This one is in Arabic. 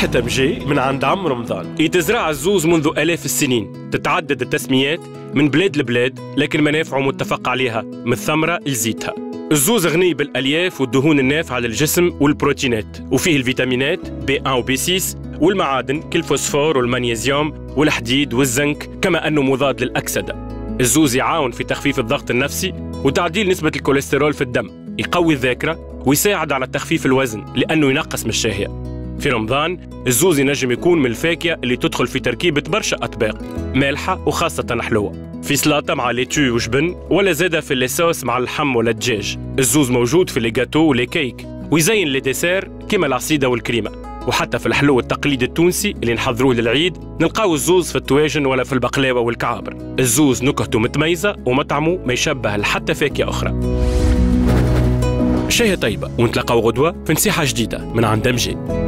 فاكهة أمجي من عند عم رمضان يتزرع الزوز منذ آلاف السنين. تتعدد التسميات من بلاد لبلاد، لكن منافعه متفق عليها من الثمرة لزيتها. الزوز غني بالألياف والدهون النافعة للجسم والبروتينات، وفيه الفيتامينات B1 و B6 والمعادن كالفوسفور والمغنيسيوم والحديد والزنك، كما أنه مضاد للأكسدة. الزوز يعاون في تخفيف الضغط النفسي وتعديل نسبة الكوليسترول في الدم، يقوي الذاكرة ويساعد على تخفيف الوزن لأنه ينقص من الشهية. في رمضان الزوز ينجم يكون من الفاكهة اللي تدخل في تركيبة برشا أطباق مالحة وخاصة حلوة، في سلطة مع ليتو وجبن، ولا زادة في الليسوس مع اللحم ولا الدجاج. الزوز موجود في ليغاتو وليكيك، ويزين لي ديسير كيما العصيدة والكريمة، وحتى في الحلو التقليدي التونسي اللي نحضروه للعيد نلقاو الزوز في التواجن ولا في البقلاوة والكعابر. الزوز نكهته متميزة ومطعمه ما يشبه لحتى فاكهة أخرى. شاهي طيبة، ونتلاقاو غدوة في نصيحة جديدة من عند أمجي.